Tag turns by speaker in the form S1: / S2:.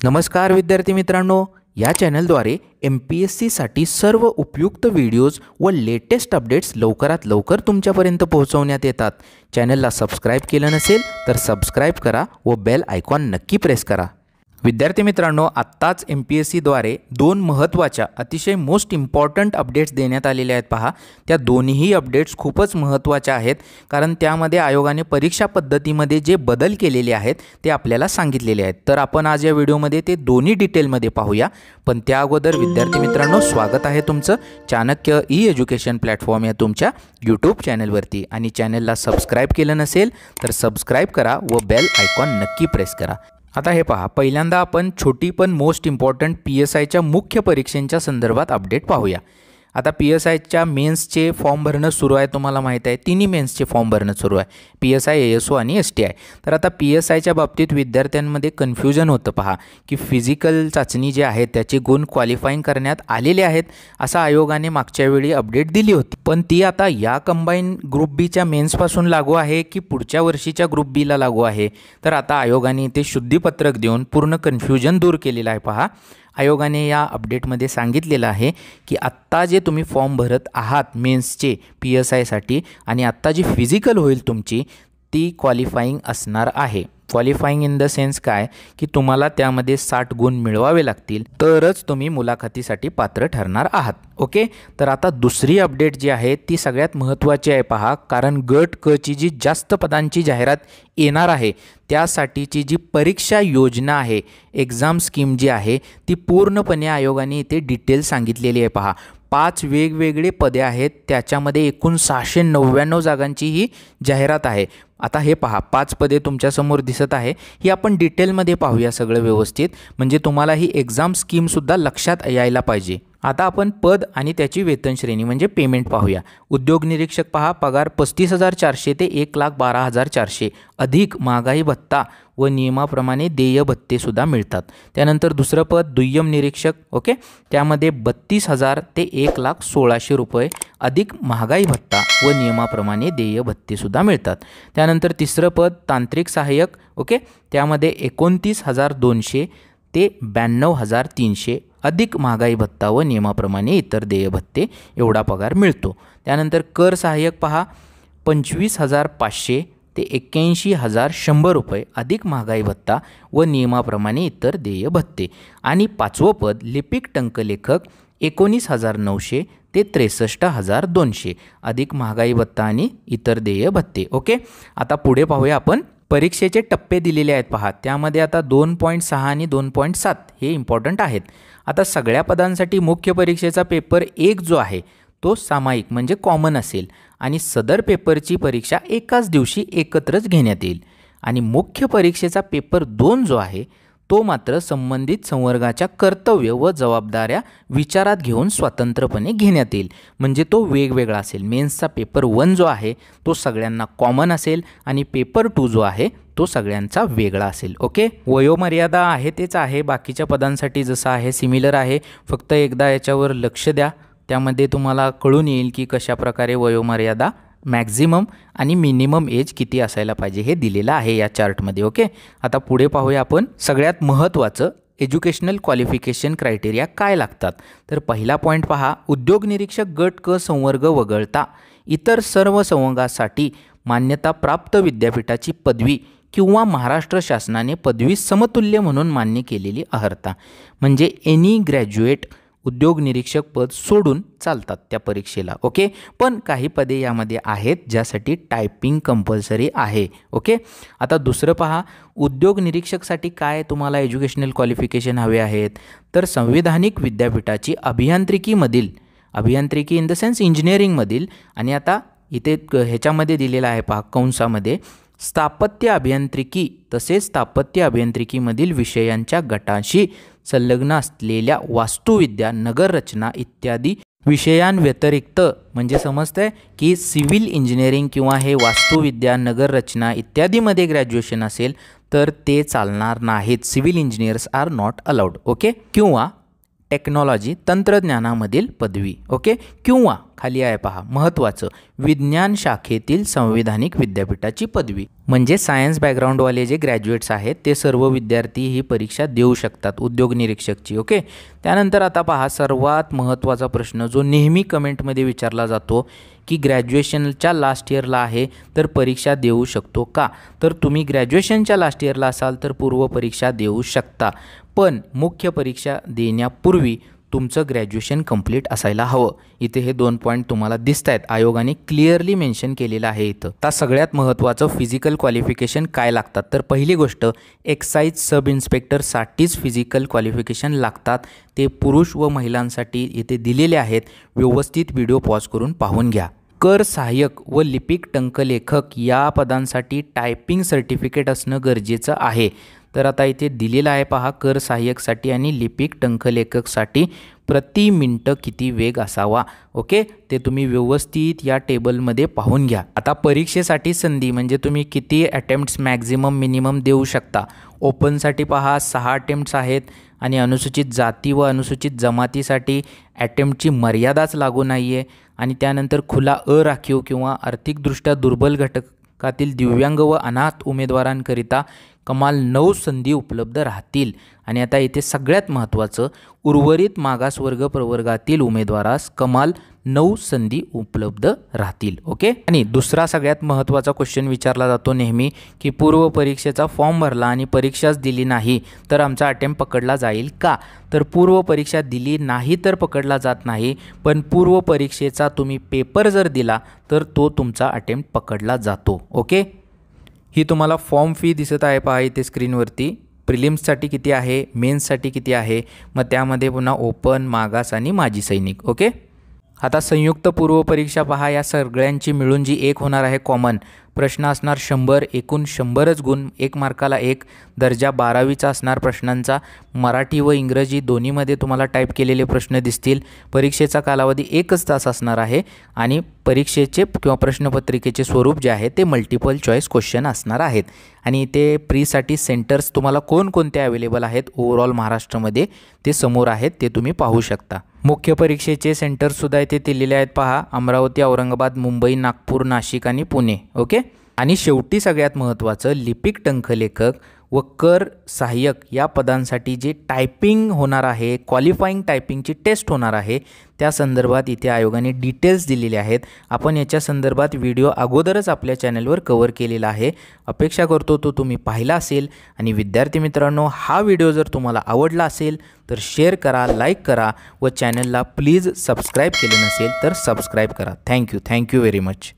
S1: नमस्कार विद्यार्थी मित्रांनो, या चॅनलद्वारे MPSC साठी सर्व उपयुक्त व्हिडिओज व लेटेस्ट अपडेट्स लवकरात लवकर तुमच्यापर्यंत पोहोचवण्यात येतात। चॅनलला सबस्क्राइब केलं नसेल तर सबस्क्राइब करा व बेल आयकॉन नक्की प्रेस करा। विद्यार्थी मित्रांनो, आत्ताच MPSC द्वारे दोन महत्त्वाच्या अतिशय मोस्ट इम्पॉर्टंट अपडेट्स देण्यात आलेले आहेत। पहा, त्या दोन्ही अपडेट्स खूपच महत्त्वाच्या आहेत, कारण त्यामध्ये आयोगाने परीक्षा पद्धतीमध्ये जे बदल केलेले आहेत ते आपल्याला सांगितलेले आहेत। तर आपण आज या व्हिडिओमध्ये ते दोन्ही डिटेलमध्ये पाहूया। पण त्या अगोदर विद्यार्थी मित्रांनो, स्वागत आहे तुमचं चाणक्य ई-एज्युकेशन प्लॅटफॉर्म या तुमच्या यूट्यूब चॅनलवरती। आणि चॅनलला सबस्क्राइब केलं नसेल तर सबस्क्राइब करा व बेल आयकॉन नक्की प्रेस करा। आता हे पहा, पहिल्यांदा आपण छोटी पण मोस्ट इम्पॉर्टंट PSIच्या मुख्य परीक्षांच्या संदर्भात अपडेट पाहूया। आता PSIच्या मेन्सचे फॉर्म भरणं सुरू आहे, तुम्हाला माहीत आहे तिन्ही मेन्सचे फॉर्म भरणं सुरू आहे, PSI, ASO आणि STI। तर आता PSIच्या बाबतीत विद्यार्थ्यांमध्ये कन्फ्युजन होतं पहा, की फिजिकल चाचणी जे आहे त्याचे गुण क्वालिफाईंग करण्यात आलेले आहेत असं आयोगाने मागच्या वेळी अपडेट दिली होती। पण ती आता या कंबाईन ग्रुप बीच्या मेन्सपासून लागू आहे की पुढच्या वर्षीच्या ग्रुप बीला लागू आहे? तर आता आयोगाने ते शुद्धीपत्रक देऊन पूर्ण कन्फ्युजन दूर केलेलं आहे। पहा, आयोगाने या अपडेटमध्ये सांगितलेलं आहे की आत्ता जे तुम्ही फॉर्म भरत आहात मेन्सचे PSIसाठी आणि आत्ता जी फिजिकल होईल तुमची ती क्वालिफाईंग असणार आहे। क्वालिफाईंग इन द सेन्स काय, की तुम्हाला त्यामध्ये 60 गुण मिळवावे लागतील तरच तुम्ही मुलाखतीसाठी पात्र ठरणार आहात। ओके, तर आता दुसरी अपडेट जी आहे ती सगळ्यात महत्त्वाची आहे। पहा, कारण गट क ची जी जास्त पदांची जाहिरात येणार आहे त्यासाठीची जी परीक्षा योजना आहे, एक्झाम स्कीम जी आहे ती पूर्णपणे आयोगाने इथे डिटेल सांगितलेली आहे। पहा, 5 वेगवेगळे पदे आहेत, त्याच्यामध्ये एकूण 699 जागांची ही जाहिरात आहे। आता हे पहा, 5 पदे तुमच्यासमोर दिसत आहे, ही आपण डिटेलमध्ये पाहूया सगळं व्यवस्थित, म्हणजे तुम्हाला ही एक्झाम स्कीमसुद्धा लक्षात यायला पाहिजे। आता आपण पद आणि त्याची वेतन श्रेणी म्हणजे पेमेंट पाहूया। उद्योग निरीक्षक पहा, पगार 35,400 ते 1,12,400 अधिक महागाई भत्ता व नियमाप्रमाणे देय भत्तेसुद्धा मिळतात। त्यानंतर दुसरं पद दुय्यम निरीक्षक, ओके, त्यामध्ये 32,000 ते 1,16,000 रुपये अधिक महागाई भत्ता व नियमाप्रमाणे देय भत्तेसुद्धा मिळतात। त्यानंतर तिसरं पद तांत्रिक सहाय्यक, ओके, त्यामध्ये 29,200 ते 92,300 अधिक महागाई भत्ता व नियमाप्रमाणे इतर देय भत्ते एवढा पगार मिळतो। त्यानंतर कर सहाय्यक पहा, 25,500 ते 81,100 रुपये अधिक महागाई भत्ता व नियमाप्रमाणे इतर देय भत्ते। आणि 5वं पद लिपिक टंकलेखक 19,900 ते 63,200 अधिक महागाई भत्ता आणि इतर देय भत्ते। ओके, आता पुढे पाहूया आपण परीक्षेचे टप्पे दिलेले आहेत। पहा, त्यामध्ये आता 2.6 आणि 2.7 हे इम्पॉर्टंट आहेत। आता सगळ्या पदांसाठी मुख्य परीक्षेचा पेपर 1 जो आहे तो सामायिक म्हणजे कॉमन असेल आणि सदर पेपरची परीक्षा एकाच दिवशी एकत्रच घेण्यात येईल। आणि मुख्य परीक्षेचा पेपर 2 जो आहे तो मात्र संबंधित संवर्गाच्या कर्तव्य व जबाबदाऱ्या विचारात घेऊन स्वतंत्रपणे घेण्यात येईल, म्हणजे तो वेगवेगळा असेल। मेन्सचा पेपर 1 जो आहे तो सगळ्यांना कॉमन असेल आणि पेपर 2 जो आहे तो सगळ्यांचा वेगळा असेल। ओके, वयोमर्यादा आहे तेच आहे, बाकीच्या पदांसाठी जसं आहे सिमिलर आहे, फक्त एकदा याच्यावर लक्ष द्या, त्यामध्ये तुम्हाला कळून येईल की कशा प्रकारे वयोमर्यादा मॅक्झिमम आणि मिनिमम एज किती असायला पाहिजे हे दिलेलं आहे या चार्टमध्ये। ओके, आता पुढे पाहूया आपण सगळ्यात महत्त्वाचं एज्युकेशनल क्वालिफिकेशन क्रायटेरिया काय लागतात। तर पहिला पॉईंट पहा, उद्योग निरीक्षक गट क संवर्ग वगळता इतर सर्व संवर्गासाठी मान्यताप्राप्त विद्यापीठाची पदवी किंवा महाराष्ट्र शासनाने पदवी समतुल्य म्हणून मान्य केलेली अर्हता, म्हणजे एनी ग्रॅज्युएट उद्योग निरीक्षक पद सोडून चालतात त्या परीक्षेला। ओके, पण काही पदे यामध्ये आहेत ज्यासाठी टायपिंग कंपल्सरी आहे। ओके, आता दुसरं पहा, उद्योग निरीक्षकसाठी काय तुम्हाला एज्युकेशनल क्वालिफिकेशन हवे आहेत? तर संविधानिक विद्यापीठाची अभियांत्रिकीमधील, अभियांत्रिकी इन द सेन्स इंजिनिअरिंगमधील, आणि आता इथे ह्याच्यामध्ये दिलेलं आहे पहा कंसामध्ये, स्थापत्य अभियांत्रिकी तसेच स्थापत्य अभियांत्रिकीमधील विषयांच्या गटाशी संलग्न असलेल्या वास्तुविद्या, नगररचना इत्यादी विषयांव्यतिरिक्त, म्हणजे समजतंय की सिव्हिल इंजिनिअरिंग किंवा हे वास्तुविद्या, नगररचना इत्यादीमध्ये ग्रॅज्युएशन असेल तर ते चालणार नाहीत, civil engineers are not allowed. Okay, किंवा टेक्नॉलॉजी तंत्रज्ञानामधील पदवी, ओके, किंवा खाली आहे पहा महत्त्वाचं, विज्ञान शाखेतील संविधानिक विद्यापीठाची पदवी, म्हणजे सायन्स बॅकग्राऊंडवाले जे ग्रॅज्युएट्स आहेत ते सर्व विद्यार्थी ही परीक्षा देऊ शकतात उद्योग निरीक्षकची. ओके. त्यानंतर आता पहा सर्वात महत्त्वाचा प्रश्न जो नेहमी कमेंटमध्ये विचारला जातो की ग्रॅज्युएशनच्या लास्ट इयरला आहे तर परीक्षा देऊ शकतो का? तर तुम्ही ग्रॅज्युएशनच्या लास्ट इयरला असाल तर पूर्व परीक्षा देऊ शकता, पण मुख्य परीक्षा देण्यापूर्वी तुमचं ग्रॅज्युएशन कंप्लीट असायला हवं. इथे हे 2 पॉईंट तुम्हाला दिसत आहेत, आयोगाने क्लिअरली मेन्शन केलेलं आहे इथं. आता सगळ्यात महत्त्वाचं फिजिकल क्वालिफिकेशन काय लागतात, तर पहिली गोष्ट एक्साईज सब इन्स्पेक्टरसाठीच फिजिकल क्वालिफिकेशन लागतात. ते पुरुष व महिलांसाठी इथे दिलेले आहेत. व्यवस्थित व्हिडिओ पॉज करून पाहून घ्या. कर सहाय्यक व लिपिक टंकलेखक या पदांसाठी टायपिंग सर्टिफिकेट असणं गरजेचं आहे. तर आता इथे दिलेलं आहे पहा, कर सहाय्यकसाठी आणि लिपिक टंकलेखकसाठी प्रति मिनिटं किती वेग असावा. ओके, ते तुम्ही व्यवस्थित या टेबलमध्ये पाहून घ्या. आता परीक्षेसाठी संधी म्हणजे तुम्ही किती अटेम्प्ट्स मॅक्झिमम मिनिमम देऊ शकता. ओपनसाठी पहा 6 अटेम्प्ट्स आहेत आणि अनुसूचित जाती व अनुसूचित जमातीसाठी अटेम्प्टची मर्यादाच लागू नाही आहे. आणि त्यानंतर खुला अराखीव किंवा आर्थिकदृष्ट्या दुर्बल घटकातील दिव्यांग व अनाथ उमेदवारांकरिता कमाल 9 संधी उपलब्ध राहतील. आणि आता इथे सगळ्यात महत्त्वाचं, उर्वरित मागासवर्ग प्रवर्गातील उमेदवारास कमाल 9 संधी उपलब्ध राहतील. ओके. आणि दुसरा सगळ्यात महत्त्वाचा क्वेश्चन विचारला जातो नेहमी की पूर्व परीक्षेचा फॉर्म भरला आणि परीक्षाच दिली नाही तर आमचा अटेम्प्ट पकडला जाईल का? तर पूर्व परीक्षा दिली नाही तर पकडला जात नाही, पण पूर्व परीक्षेचा तुम्ही पेपर जर दिला तर तो तुमचा अटेम्प्ट पकडला जातो. ओके. ही तुम्हाला फॉर्म फी दिसत आहे पहा इथे स्क्रीनवरती. प्रिलिम्ससाठी किती आहे, मेन्ससाठी किती आहे, मग त्यामध्ये पुन्हा ओपन, मागास आणि माजी सैनिक. ओके. आता संयुक्त पूर्व परीक्षा पहा, या सगळ्यांची मिळून जी एक होणार आहे कॉमन. प्रश्न असणार 100, एकूण 100च गुण, 1 मार्काला 1. दर्जा 12वीचा असणार प्रश्नांचा. मराठी व इंग्रजी दोन्हीमध्ये तुम्हाला टाईप केलेले प्रश्न दिसतील. परीक्षेचा कालावधी 1च तास असणार आहे आणि परीक्षेचे किंवा प्रश्नपत्रिकेचे स्वरूप जे आहे ते मल्टिपल चॉईस क्वेश्चन असणार आहेत. आणि ते प्रीसाठी सेंटर्स तुम्हाला कोणकोणते अवेलेबल आहेत ओव्हरऑल महाराष्ट्रामध्ये ते समोर आहेत, ते तुम्ही पाहू शकता. मुख्य परीक्षेचे सेंटरसुद्धा इथे दिलेले आहेत पहा, अमरावती, औरंगाबाद, मुंबई, नागपूर, नाशिक आणि पुणे. ओके. आणि शेवटी सगळ्यात महत्त्वाचं, लिपिक टंकलेखक व कर सहाय्यक या पदांसाठी जे टायपिंग होणार आहे, क्वालिफाईंग टायपिंगची टेस्ट होणार आहे, त्या संदर्भात इथे आयोगाने डिटेल्स दिलेले आहेत. आपण याच्या संदर्भात व्हिडिओ अगोदरच आपल्या चॅनलवर कव्हर केलेला आहे. अपेक्षा करतो तो तुम्ही पाहिला असेल. आणि विद्यार्थी मित्रांनो, हा व्हिडिओ जर तुम्हाला आवडला असेल तर शेअर करा, लाईक करा व चॅनलला प्लीज सबस्क्राईब केले नसेल तर सबस्क्राईब करा. Thank you very much.